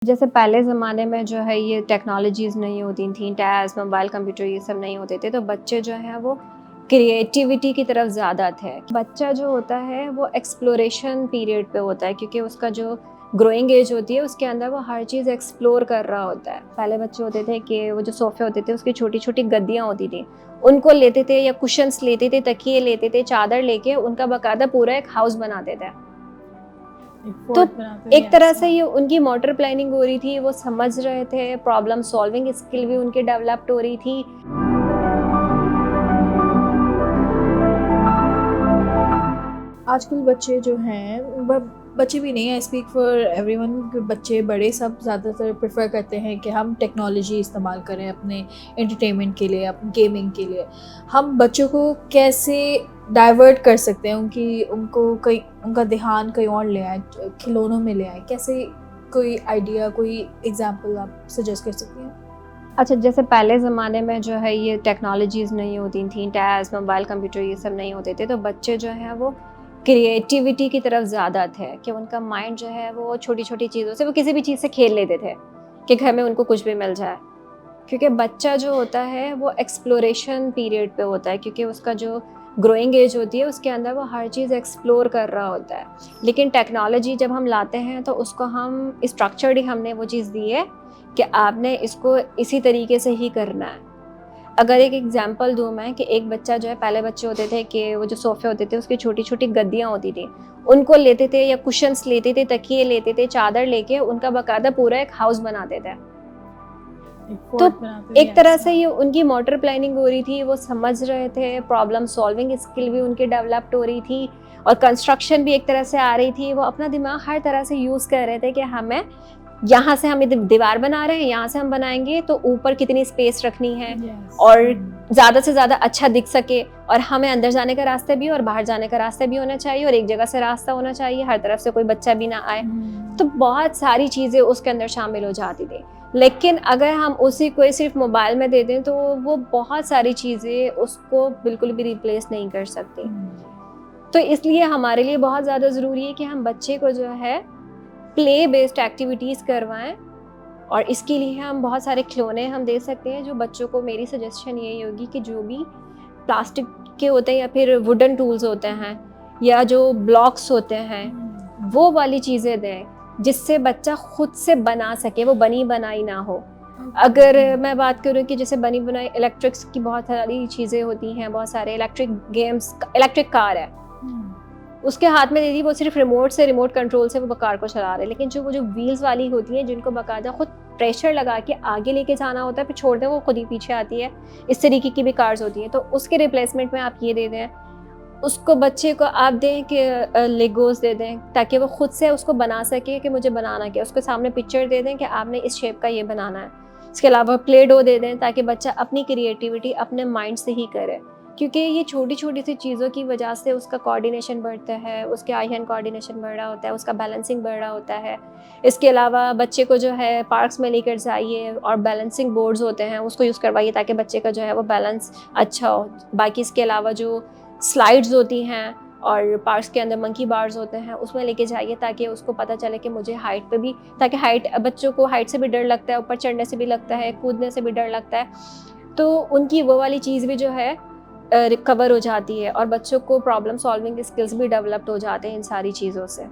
जैसे पहले ज़माने में जो है ये टेक्नोलॉजीज़ नहीं होती थी, टैब्स, मोबाइल, कंप्यूटर ये सब नहीं होते थे, तो बच्चे जो हैं वो क्रिएटिविटी की तरफ ज़्यादा थे। बच्चा जो होता है वो एक्सप्लोरेशन पीरियड पे होता है क्योंकि उसका जो ग्रोइंग एज होती है उसके अंदर वो हर चीज़ एक्सप्लोर कर रहा होता है। पहले बच्चे होते थे कि वो जो सोफ़े होते थे उसकी छोटी-छोटी गद्दियाँ होती थी, उनको लेते थे या कुशन्स लेते थे, तकिए लेते थे, चादर लेके उनका बाकायदा पूरा एक हाउस बनाते थे। एक तो फोर्ट बनाते एक तरह यस से ये उनकी मोटर प्लानिंग हो रही थी, वो समझ रहे थे, प्रॉब्लम सॉल्विंग स्किल भी उनकी डेवलप्ड हो रही थी। आजकल बच्चे जो हैं बच्चे भी नहीं, आई स्पीक फॉर एवरीवन, बच्चे बड़े सब ज़्यादातर प्रेफर करते हैं कि हम टेक्नोलॉजी इस्तेमाल करें अपने एंटरटेनमेंट के लिए, अपनी गेमिंग के लिए। हम बच्चों को कैसे डाइवर्ट कर सकते हैं, उनका ध्यान कहीं और ले आए, खिलौनों में ले आए? कैसे, कोई आइडिया, कोई एग्जांपल आप सजेस्ट कर सकती हैं? अच्छा, जैसे पहले ज़माने में जो है ये टेक्नोलॉजीज़ नहीं होती थी, टैब्स, मोबाइल, कंप्यूटर ये सब नहीं होते थे, तो बच्चे जो हैं वो क्रिएटिविटी की तरफ ज़्यादा थे कि उनका माइंड जो है वो छोटी-छोटी चीज़ों से वो किसी भी चीज़ से खेल लेते थे कि घर में उनको कुछ भी मिल जाए। क्योंकि बच्चा जो होता है वो एक्सप्लोरेशन पीरियड पे होता है क्योंकि उसका जो ग्रोइंग एज होती है उसके अंदर वो हर चीज़ एक्सप्लोर कर रहा होता है। लेकिन टेक्नोलॉजी जब हम लाते हैं तो उसको हम स्ट्रक्चर्ड ही हमने वो चीज़ दी है कि आपने इसको इसी तरीके से ही करना है। अगर एक एग्जांपल दूँ मैं कि एक बच्चा जो है, पहले बच्चे होते थे कि वो जो सोफ़े होते थे उसकी छोटी-छोटी गद्दियाँ होती थी, उनको लेते थे या कुशन्स लेते थे, तकिए लेते थे, चादर लेके उनका बाकायदा पूरा एक हाउस बनाते थे। एक तो फोर्ट बनाते एक तरह यस से ये उनकी मोटर प्लानिंग हो रही थी, वो समझ रहे थे, प्रॉब्लम सॉल्विंग स्किल भी उनकी डेवलप्ड हो रही थी और कंस्ट्रक्शन भी एक तरह से आ रही थी। वो अपना दिमाग हर तरह से यूज़ कर रहे थे कि हमें यहाँ से हम दीवार बना रहे हैं, यहाँ से हम बनाएँगे तो ऊपर कितनी स्पेस रखनी है यस और ज़्यादा से ज़्यादा अच्छा दिख सके और हमें अंदर जाने का रास्ता भी और बाहर जाने का रास्ता भी होना चाहिए और एक जगह से रास्ता होना चाहिए, हर तरफ से कोई बच्चा भी ना आए। तो बहुत सारी चीज़ें उसके अंदर शामिल हो जाती थी। लेकिन अगर हम उसी को सिर्फ मोबाइल में दे दें तो वो बहुत सारी चीज़ें उसको बिल्कुल भी रिप्लेस नहीं कर सकती। तो इसलिए हमारे लिए बहुत ज़्यादा ज़रूरी है कि हम बच्चे को जो है प्ले बेस्ड एक्टिविटीज़ करवाएं और इसके लिए हम बहुत सारे खिलौने हम दे सकते हैं। जो बच्चों को, मेरी सजेशन यही होगी कि जो भी प्लास्टिक के होते हैं या फिर वुडन टूल्स होते हैं या जो ब्लॉक्स होते हैं वो वाली चीज़ें दें जिससे बच्चा खुद से बना सके, वो बनी बनाई ना हो। अगर मैं बात करूँ कि जैसे बनी बनाई इलेक्ट्रिक्स की बहुत सारी चीज़ें होती हैं, बहुत सारे इलेक्ट्रिक गेम्स, इलेक्ट्रिक कार है, उसके हाथ में दे दी, वो सिर्फ रिमोट कंट्रोल से वो कार को चला रहे हैं। लेकिन जो वो जो व्हील्स वाली होती हैं जिनको बाकायदा खुद प्रेशर लगा के आगे लेके जाना होता है, फिर छोड़ दें वो खुद ही पीछे आती है, इस तरीके की भी कार्स होती हैं। तो उसके रिप्लेसमेंट में आप ये दे दें, उसको बच्चे को आप दें कि लेगोस दे दें ताकि वो खुद से उसको बना सके कि मुझे बनाना क्या है। उसके सामने पिक्चर दे दें कि आपने इस शेप का ये बनाना है। इसके अलावा प्ले डो दे दें ताकि बच्चा अपनी क्रिएटिविटी अपने माइंड से ही करे, क्योंकि ये छोटी-छोटी सी चीज़ों की वजह से उसका कोऑर्डिनेशन बढ़ता है, उसके आई हैंड कोऑर्डिनेशन बढ़ रहा होता है, उसका बैलेंसिंग बढ़ रहा होता है। इसके अलावा बच्चे को जो है पार्क्स में लेकर जाइए और बैलेंसिंग बोर्ड्स होते हैं उसको यूज़ करवाइए ताकि बच्चे का जो है वो बैलेंस अच्छा हो। बाकी इसके अलावा जो स्लाइड्स होती हैं और पार्क्स के अंदर मंकी बार्स होते हैं उसमें लेके जाइए ताकि उसको पता चले कि मुझे हाइट पे भी, ताकि बच्चों को हाइट से भी डर लगता है, ऊपर चढ़ने से भी लगता है, कूदने से भी डर लगता है, तो उनकी वो वाली चीज़ भी जो है रिकवर हो जाती है और बच्चों को प्रॉब्लम सॉल्विंग स्किल्स भी डेवलप्ड हो जाते हैं इन सारी चीज़ों से।